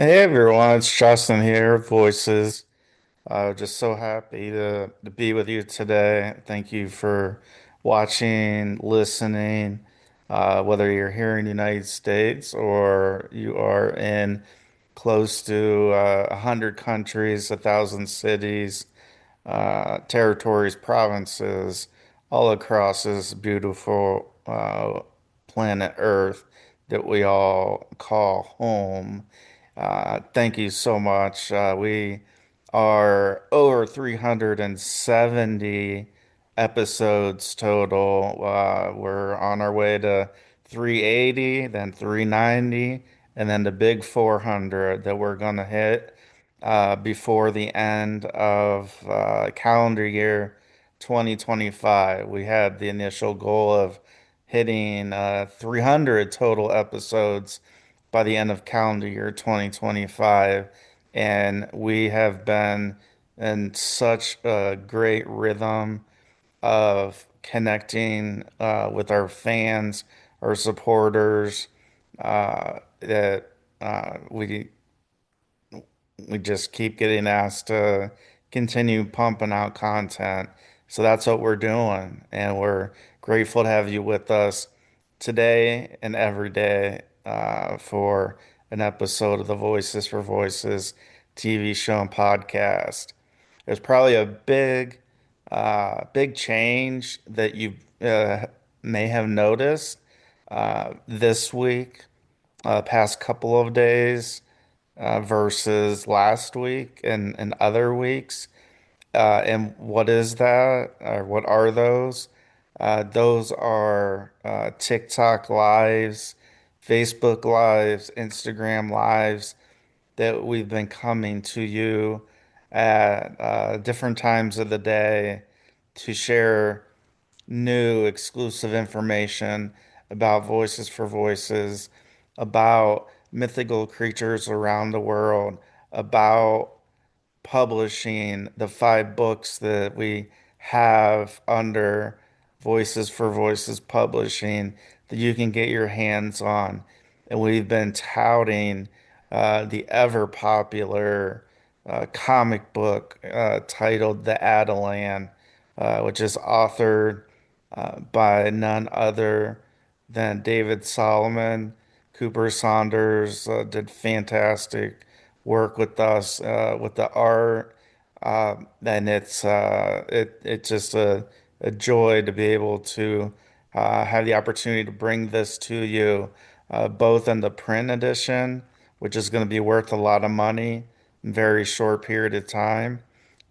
Hey everyone, it's Justin here, Voices. Just so happy to be with you today. Thank you for watching, listening, whether you're here in the United States or you are in close to 100 countries, 1,000 cities, territories, provinces, all across this beautiful planet Earth that we all call home. Thank you so much. We are over 370 episodes total. We're on our way to 380, then 390, and then the big 400 that we're going to hit before the end of calendar year 2025. We had the initial goal of hitting 300 total episodes by the end of calendar year 2025. And we have been in such a great rhythm of connecting with our fans, our supporters, that we just keep getting asked to continue pumping out content. So that's what we're doing. And we're grateful to have you with us today and every day for an episode of the Voices for Voices TV show and podcast. There's probably a big change that you may have noticed this week, past couple of days versus last week and other weeks. And what is that? Or what are those? Those are TikTok lives, Facebook lives, Instagram lives that we've been coming to you at different times of the day to share new exclusive information about Voices for Voices, about mythical creatures around the world, about publishing the 5 books that we have under Voices for Voices Publishing that you can get your hands on. And we've been touting the ever popular comic book titled The Atalan, which is authored by none other than David Solomon. Cooper Saunders did fantastic work with us with the art, and it's just a joy to be able to have the opportunity to bring this to you, both in the print edition, which is going to be worth a lot of money in a very short period of time,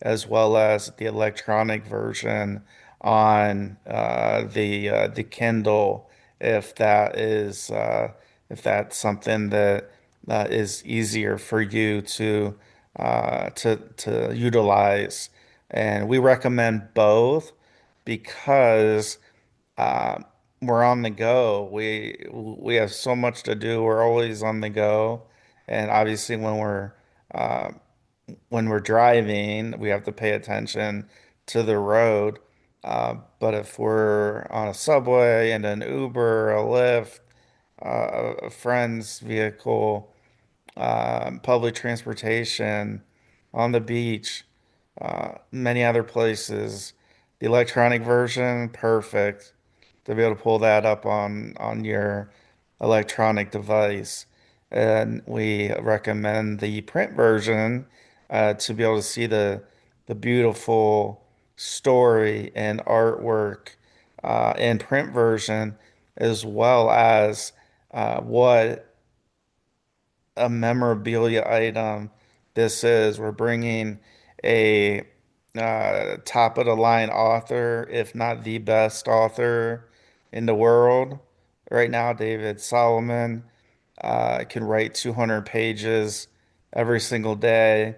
as well as the electronic version on the Kindle, if that is if that's something that is easier for you to utilize. And we recommend both because uh, we're on the go. We have so much to do. We're always on the go, and obviously uh, when we're driving, we have to pay attention to the road. But if we're on a subway and an Uber, a Lyft, a friend's vehicle, public transportation, on the beach, many other places. The electronic version, perfect to be able to pull that up on your electronic device. And we recommend the print version to be able to see the beautiful story and artwork in print version, as well as what a memorabilia item this is. We're bringing a top of the line author, if not the best author in the world right now, David Solomon. Can write 200 pages every single day,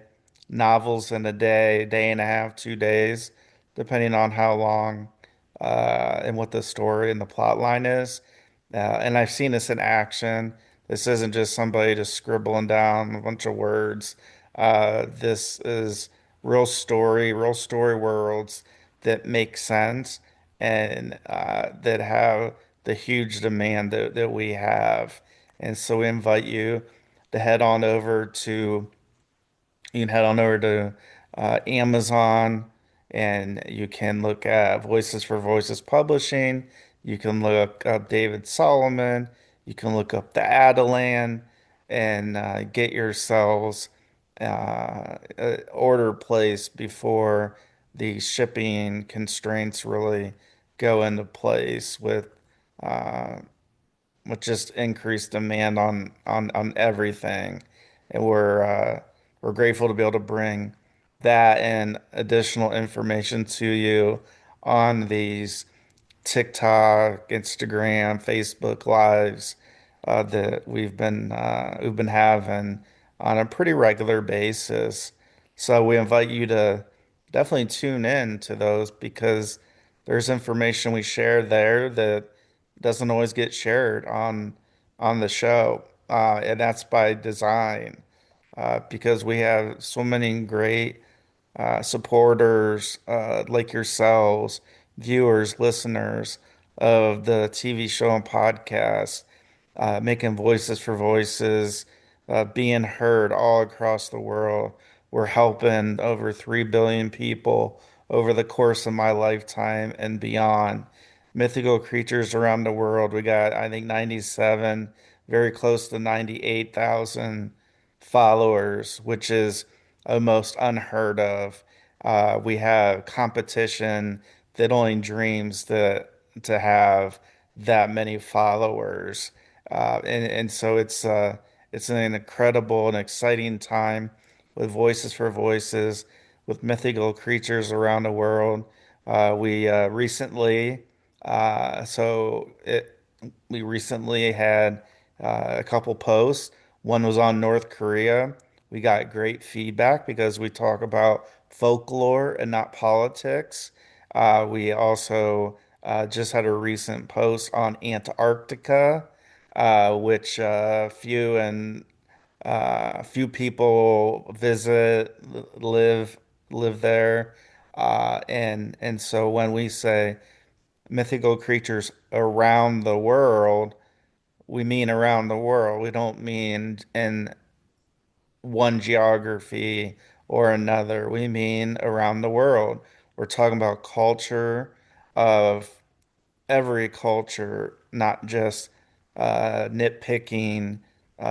novels in a day, day and a half, 2 days, depending on how long and what the story and the plot line is. And I've seen this in action. This isn't just somebody just scribbling down a bunch of words. This is real story worlds that make sense and that have the huge demand that we have. And so we invite you. to head on over to you can head on over to Amazon and you can look at Voices for Voices Publishing. You can look up David Solomon. You can look up the Atalan and get yourselves order placed before the shipping constraints really go into place uh, with just increased demand on everything. And we're grateful to be able to bring that and additional information to you on these TikTok, Instagram, Facebook lives that we've been having on a pretty regular basis. So we invite you to definitely tune in to those because there's information we share there that doesn't always get shared on the show, and that's by design because we have so many great supporters like yourselves, viewers, listeners of the TV show and podcast, making voices for voices, being heard all across the world. We're helping over 3 billion people over the course of my lifetime and beyond. Mythical creatures around the world. We got, I think, 97, very close to 98,000 followers, which is almost unheard of. We have competition that only dreams to have that many followers, and so it's an incredible and exciting time with Voices for Voices, with mythical creatures around the world. We recently, so it we recently had a couple posts. One was on North Korea. We got great feedback because we talk about folklore and not politics. We also just had a recent post on Antarctica, which few people visit, live live there, and so when we say mythical creatures around the world, we mean around the world. We don't mean in one geography or another. We mean around the world. We're talking about culture of every culture, not just nitpicking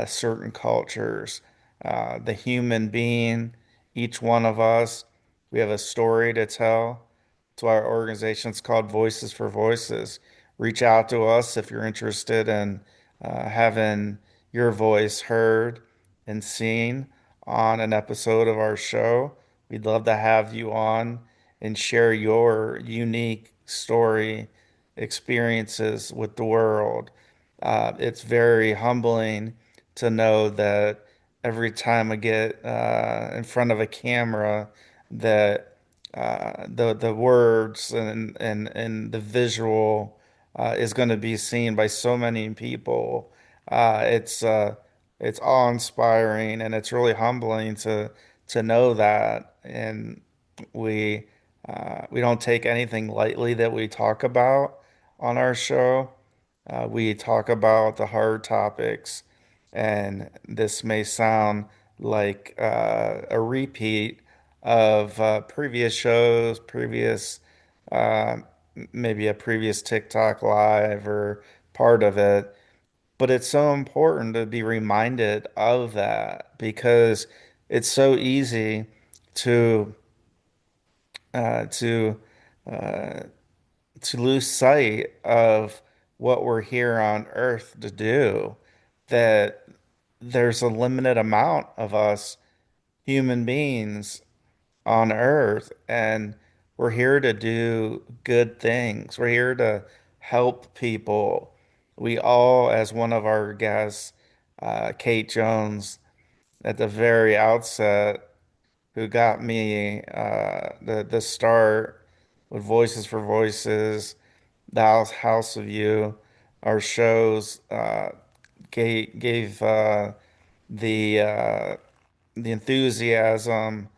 certain cultures. The human being, each one of us, we have a story to tell. To our organization, it's called Voices for Voices. Reach out to us if you're interested in having your voice heard and seen on an episode of our show. We'd love to have you on and share your unique story experiences with the world. It's very humbling to know that every time I get in front of a camera, that the words and the visual is going to be seen by so many people. It's awe-inspiring and it's really humbling to know that. And we we don't take anything lightly that we talk about on our show. We talk about the hard topics, and this may sound like a repeat of previous shows, uh, maybe a previous TikTok live or part of it, but it's so important to be reminded of that because it's so easy to uh, to uh, to lose sight of what we're here on Earth to do, that there's a limited amount of us human beings on Earth, and we're here to do good things. We're here to help people. We all, as one of our guests, Kate Jones, at the very outset, who got me the start with Voices for Voices, the House of You, our shows gave the uh, the enthusiasm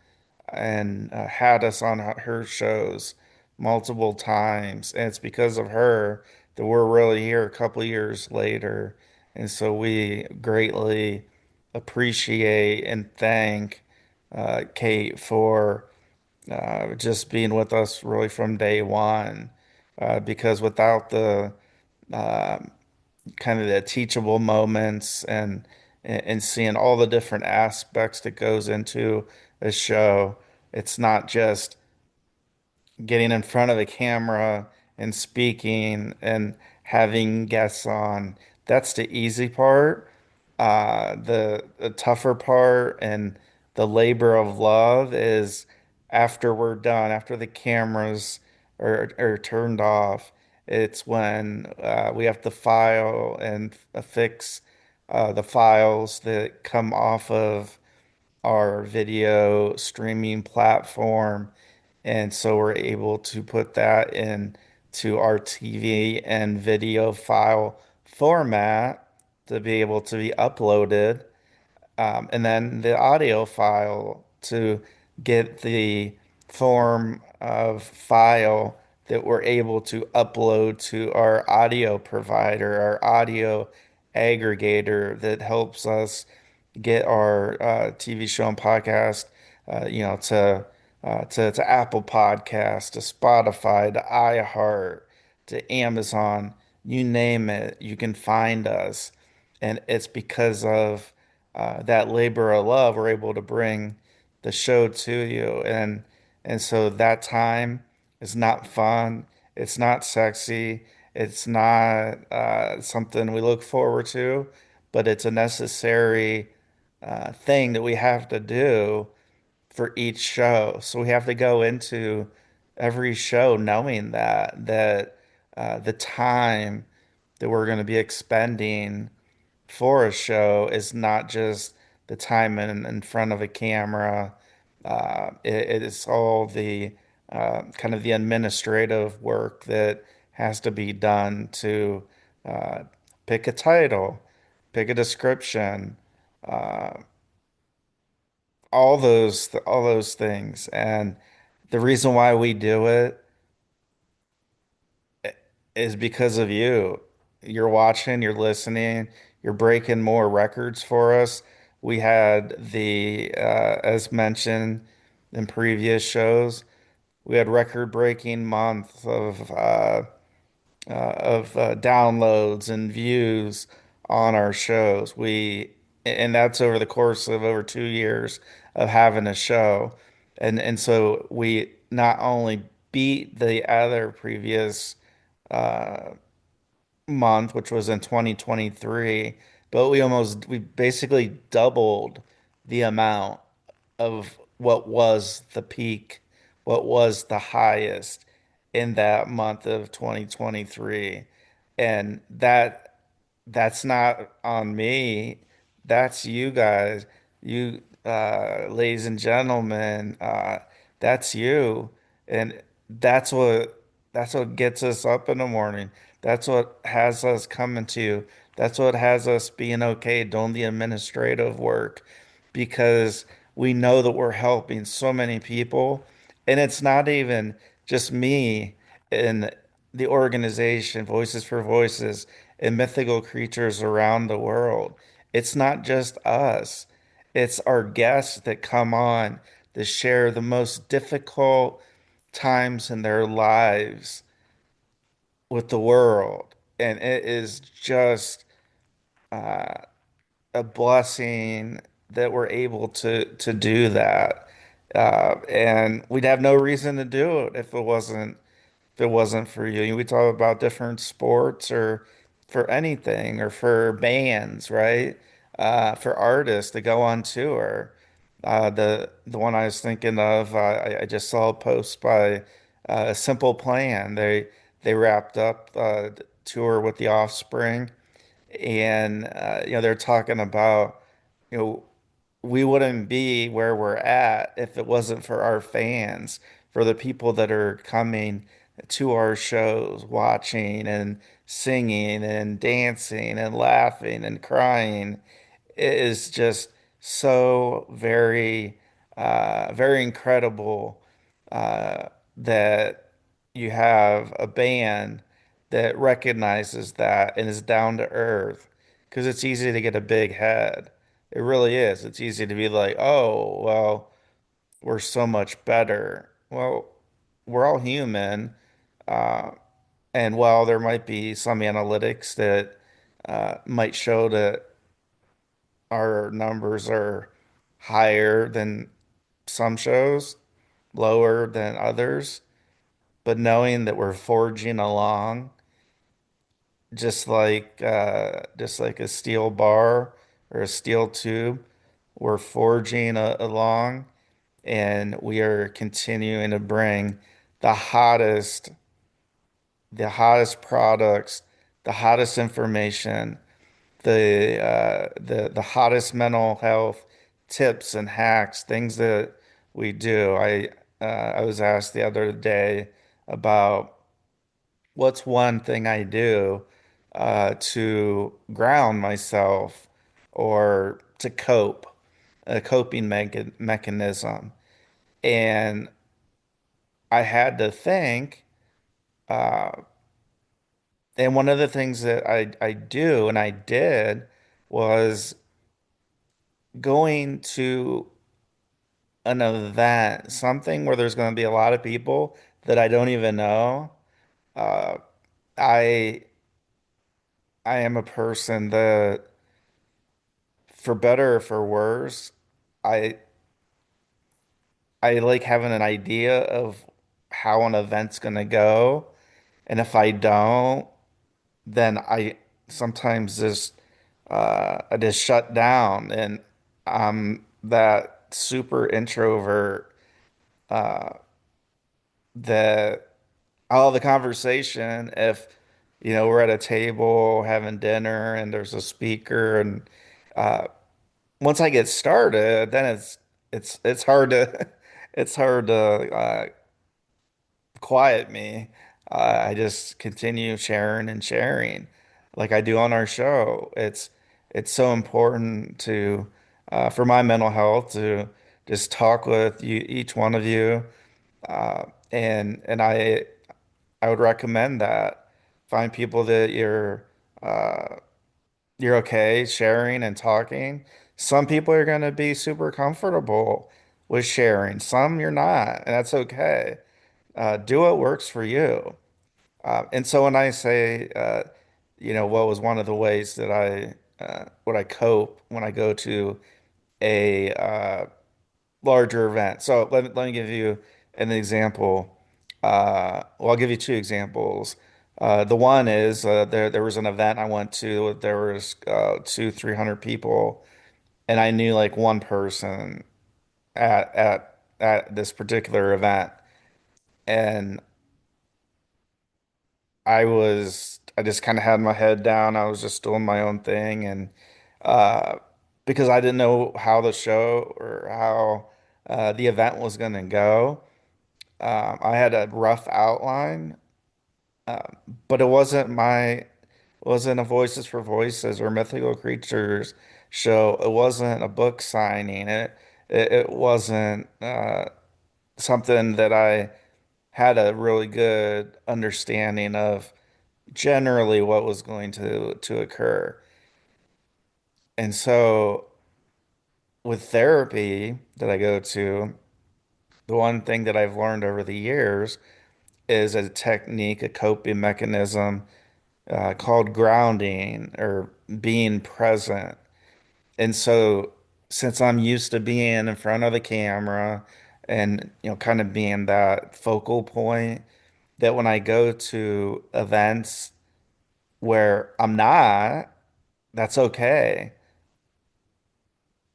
and had us on her shows multiple times, and it's because of her that we're really here a couple years later, and so we greatly appreciate and thank Kate for just being with us really from day one. Because without the kind of the teachable moments and seeing all the different aspects that goes into a show, it's not just getting in front of a camera and speaking and having guests on. That's the easy part. The tougher part and the labor of love is after we're done, after the cameras are turned off. It's when we have to file and fix the files that come off of our video streaming platform. And so we're able to put that into our TV and video file format to be able to be uploaded, and then the audio file to get the form of file that we're able to upload to our audio provider, our audio aggregator that helps us get our TV show and podcast, to Apple Podcast, to Spotify, to iHeart, to Amazon, you name it, you can find us. And it's because of that labor of love, we're able to bring the show to you. And so that time is not fun. It's not sexy. It's not something we look forward to, but it's a necessary thing that we have to do for each show. So we have to go into every show knowing that the time that we're going to be expending for a show is not just the time in front of a camera. It is all the kind of the administrative work that has to be done to uh, pick a title, pick a description, uh, all those things. And the reason why we do it is because of you. You're watching, you're listening, you're breaking more records for us. We had as mentioned in previous shows, we had record-breaking month of downloads and views on our shows. And that's over the course of over 2 years of having a show. And so we not only beat the other previous month, which was in 2023, but we basically doubled the amount of what was the peak, what was the highest in that month of 2023. And that's not on me. That's you guys. You ladies and gentlemen, that's you. And that's what gets us up in the morning. That's what has us coming to you. That's what has us being okay doing the administrative work because we know that we're helping so many people. And it's not even just me and the organization, Voices for Voices, and mythical creatures around the world. It's not just us, it's our guests that come on to share the most difficult times in their lives with the world. And it is just a blessing that we're able to do that. And we'd have no reason to do it if it wasn't for you. We talk about different sports or for anything or for bands, right? For artists to go on tour. The one I was thinking of, I just saw a post by Simple Plan. They wrapped up the tour with the Offspring, and they're talking about you know we wouldn't be where we're at if it wasn't for our fans, for the people that are coming to our shows, watching and singing and dancing and laughing and crying. It is just so very incredible that you have a band that recognizes that and is down to earth because it's easy to get a big head. It really is. It's easy to be like, oh, well, we're so much better. Well, we're all human. Uh, and while there might be some analytics that might show that our numbers are higher than some shows, lower than others, but knowing that we're forging along, just like a steel bar or a steel tube, we're forging along, and we are continuing to bring the hottest, the hottest products, the hottest information, the hottest mental health tips and hacks, things that we do. I was asked the other day about what's one thing I do to ground myself or to cope, a coping mechanism. And I had to think, uh, and one of the things that I do and I did was going to an event, something where there's going to be a lot of people that I don't even know. Uh, I I am a person that, for better or for worse, I I like having an idea of how an event's going to go, and if I don't, then I sometimes just I just shut down, and I'm that super introvert that all the conversation, if we're at a table having dinner and there's a speaker, and once I get started, then it's hard to it's hard to quiet me. I just continue sharing and sharing like I do on our show. It's so important to for my mental health to just talk with you, each one of you, and I would recommend that. Find people that you're okay sharing and talking. Some people are going to be super comfortable with sharing. Some you're not, and that's okay. Do what works for you. And so when I say, what was one of the ways that what I cope when I go to a larger event. So let me give you an example. Well, I'll give you two examples. The one is there was an event I went to. There was 300 people, and I knew like one person at this particular event, and I just kind of had my head down. I was just doing my own thing, and uh, because I didn't know how the show or how the event was going to go. I had a rough outline, but it wasn't a Voices for Voices or Mythical Creatures show. It wasn't a book signing. It wasn't something that I had a really good understanding of generally what was going to occur. And so with therapy that I go to, the one thing that I've learned over the years is a technique, a coping mechanism called grounding or being present. And so, since I'm used to being in front of the camera and kind of being that focal point, that when I go to events where I'm not, that's okay.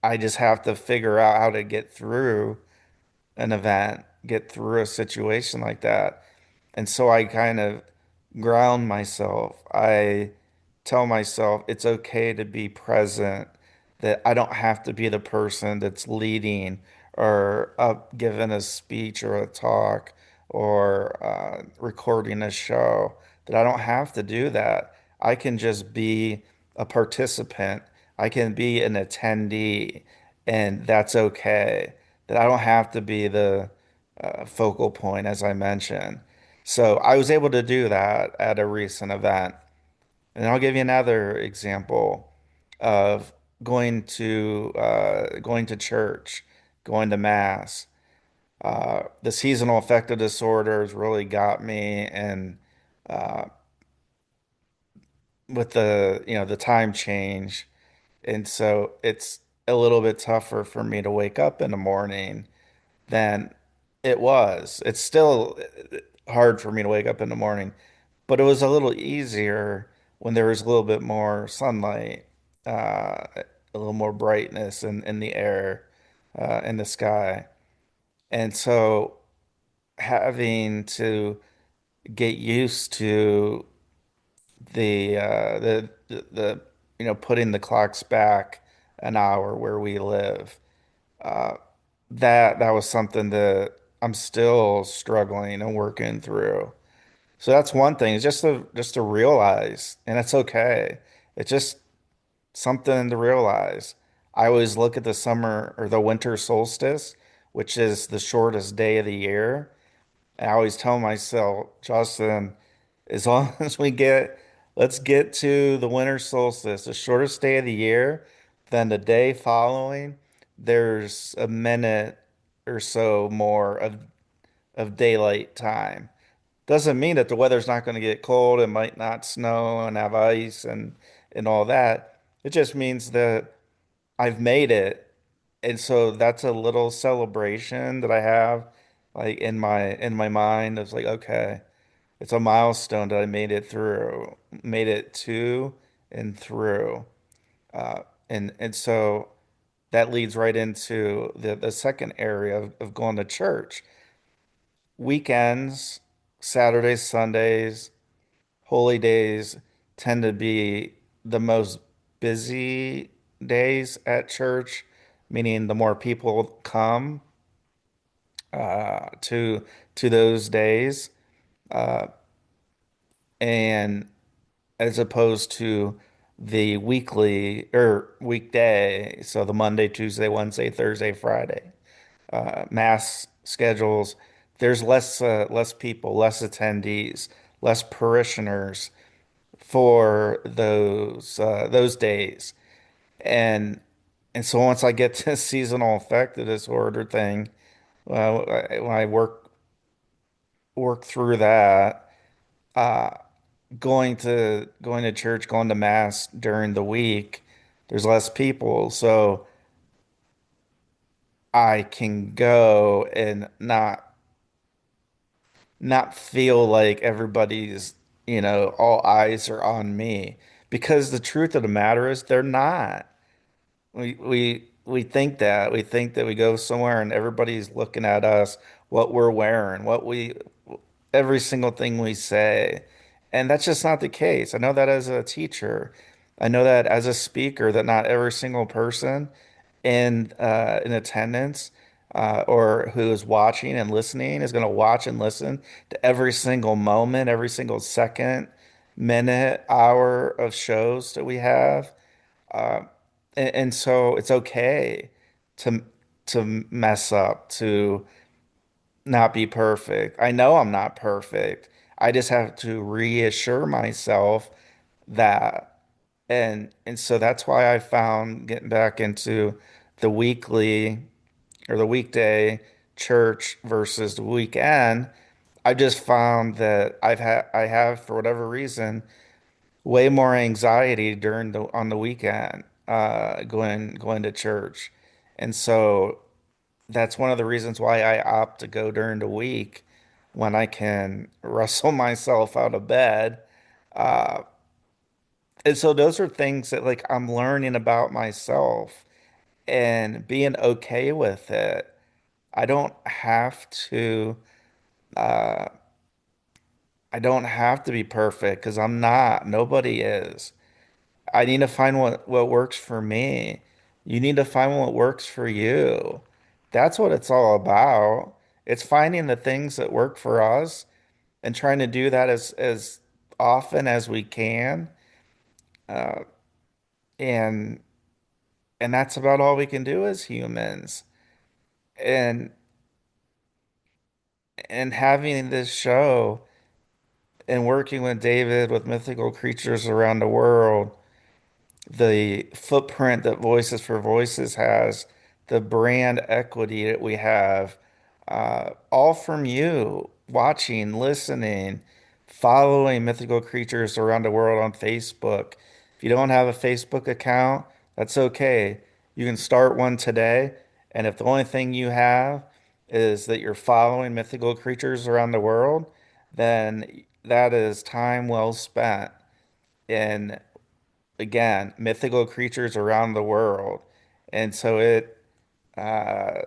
I just have to figure out how to get through an event, get through a situation like that. And so I kind of ground myself. I tell myself it's okay to be present, that I don't have to be the person that's leading or up giving a speech or a talk or recording a show, that I don't have to do that. I can just be a participant. I can be an attendee, and that's okay. That I don't have to be the focal point, as I mentioned. So I was able to do that at a recent event. And I'll give you another example of going to church, going to mass. The seasonal affective disorders really got me, and uh, with the time change, and so it's a little bit tougher for me to wake up in the morning than it was. It's still hard for me to wake up in the morning, but it was a little easier when there was a little bit more sunlight, a little more brightness in the air, in the sky. And so having to get used to the putting the clocks back an hour where we live, uh, that was something that I'm still struggling and working through. So that's one thing, is just to realize, and it's okay. It's just something to realize. I always look at the summer or the winter solstice, which is the shortest day of the year. And I always tell myself, Justin, as long as let's get to the winter solstice, the shortest day of the year, then the day following, there's a minute or so more of daylight time. Doesn't mean that the weather's not going to get cold. It might not snow and have ice and all that. It just means that I've made it. And so that's a little celebration that I have like in my mind. It's like, okay, it's a milestone that I made it through, made it to and through. Uh, and so that leads right into the second area of going to church. Weekends, Saturdays, Sundays, holy days tend to be the most busy days at church, meaning the more people come to those days, uh, and as opposed to the weekly or weekday, so the Monday, Tuesday, Wednesday, Thursday, Friday mass schedules. There's less people, less attendees, less parishioners for those days. And and so once I get to seasonal affective disorder thing, well, when I work through that, uh, going to church, going to mass during the week, there's less people, so I can go and not feel like everybody's, all eyes are on me. Because the truth of the matter is they're not. We think that. We think that we go somewhere and everybody's looking at us, what we're wearing, every single thing we say. And that's just not the case. I know that as a teacher. I know that as a speaker, that not every single person in attendance or who is watching and listening is going to watch and listen to every single moment, every single second, minute, hour of shows that we have. Uh, and so it's okay to to mess up, to not be perfect. I know I'm not perfect. I just have to reassure myself that. And so that's why I found getting back into the weekly or the weekday church versus the weekend. I just found that I have for whatever reason way more anxiety during the on the weekend going to church. And so that's one of the reasons why I opt to go during the week when I can wrestle myself out of bed. Uh, and so those are things that like I'm learning about myself and being okay with it. I don't have to uh I don't have to be perfect because I'm not. Nobody is. I need to find what works for me. You need to find what works for you. That's what it's all about. It's finding the things that work for us and trying to do that as often as we can. Uh, and and that's about all we can do as humans. And and having this show and working with David with mythical creatures around the world, the footprint that Voices for Voices has, the brand equity that we have, all from you watching, listening, following mythical creatures around the world on Facebook. If you don't have a Facebook account, that's okay. You can start one today. And if the only thing you have is that you're following mythical creatures around the world, then that is time well spent in, again, mythical creatures around the world. And so uh,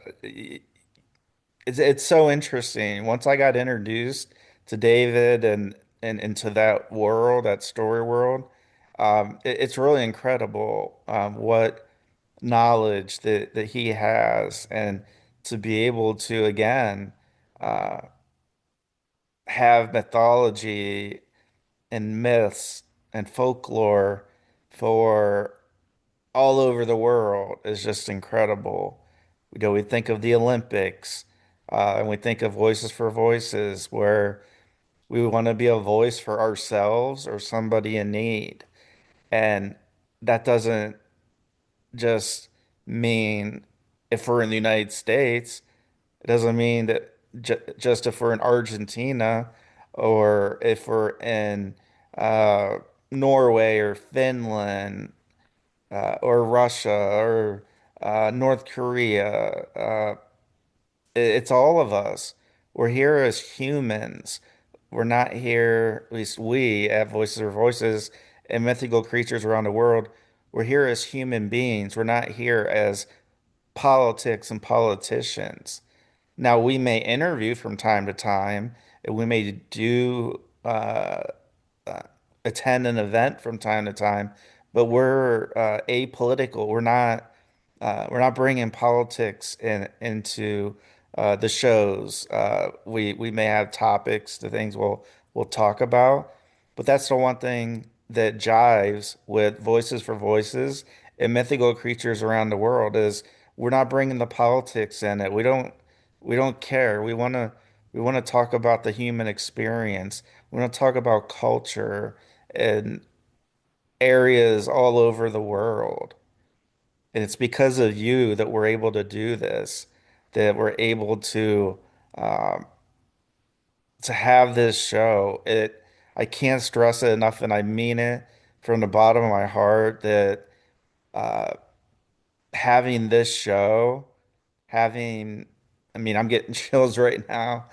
it's so interesting. Once I got introduced to David and into that world, that story world, it's really incredible what knowledge that he has, and to be able to again uh, have mythology and myths and folklore for all over the world is just incredible. We think of the Olympics, and we think of Voices for Voices, where we want to be a voice for ourselves or somebody in need. And that doesn't just mean if we're in the United States, it doesn't mean that just if we're in Argentina or if we're in uh, Norway or Finland or Russia or North Korea. It's all of us. We're here as humans. We're not here, at least we at Voices or Voices and mythical creatures around the world. We're here as human beings. We're not here as politics and politicians. Now, we may interview from time to time, and we may do uh, attend an event from time to time, but we're apolitical. We're not bringing politics into the shows. We may have topics, the things we'll talk about, but that's the one thing that jives with Voices for Voices and mythical creatures around the world is we're not bringing the politics in it. We don't care. We want to talk about the human experience. We want to talk about culture and areas all over the world. And it's because of you that we're able to do this, that we're able um, to have this show. I can't stress it enough, and I mean it from the bottom of my heart that uh, having this show, having, I mean, I'm getting chills right now.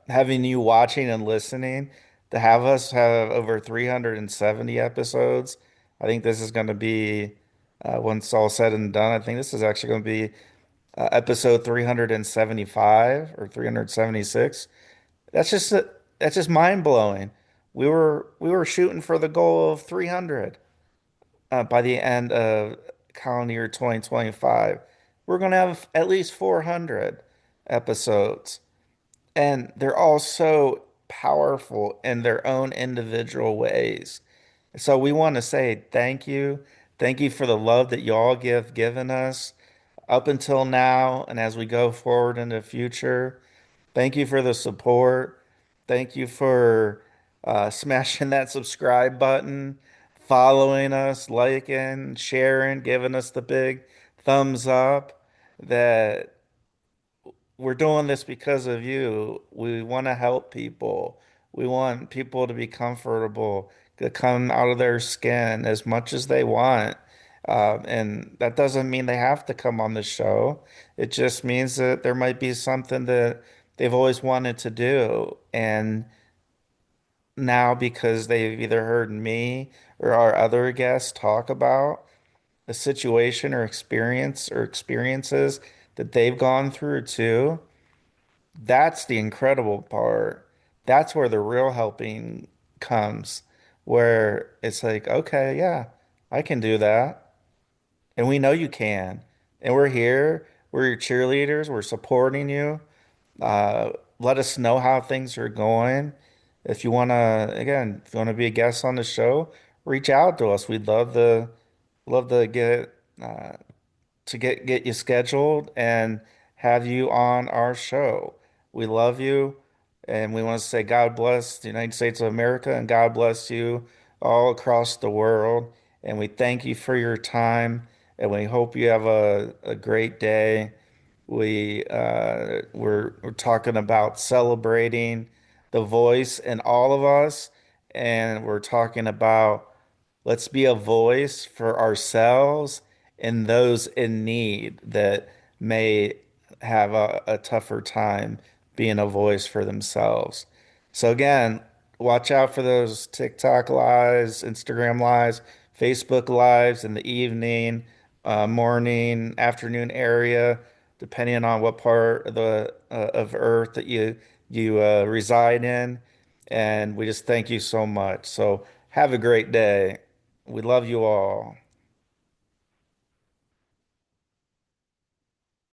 Having you watching and listening, to have us have over 370 episodes. I think this is going to be, once all said and done, I think this is actually going to be episode 375 or 376. That's just that's just mind blowing. We were shooting for the goal of 300 by the end of calendar year 2025. We're going to have at least 400 episodes, and they're all so powerful in their own individual ways. So we want to say thank you. Thank you for the love that y'all given us up until now and as we go forward in the future. Thank you for the support. Thank you for smashing that subscribe button, following us, liking, sharing, giving us the big thumbs up. That we're doing this because of you. We want to help people. We want people to be comfortable, to come out of their skin as much as they want. And that doesn't mean they have to come on the show. It just means that there might be something that they've always wanted to do. And now, because they've either heard me or our other guests talk about a situation or experience or experiences that they've gone through too, that's the incredible part. That's where the real helping comes, where it's like, okay, yeah, I can do that. And we know you can. And we're here. We're your cheerleaders. We're supporting you. Let us know how things are going. If you want to, again, if you want to be a guest on the show, reach out to us. We'd love to uh, get you scheduled and have you on our show. We love you, and we want to say God bless the United States of America and God bless you all across the world. And we thank you for your time, and we hope you have a great day. We're talking about celebrating the voice in all of us, and we're talking about let's be a voice for ourselves and those in need that may have a tougher time being a voice for themselves. So again, watch out for those TikTok lives, Instagram lives, Facebook lives in the evening, morning, afternoon area, depending on what part of the of Earth that you reside in. And we just thank you so much. So have a great day. We love you all.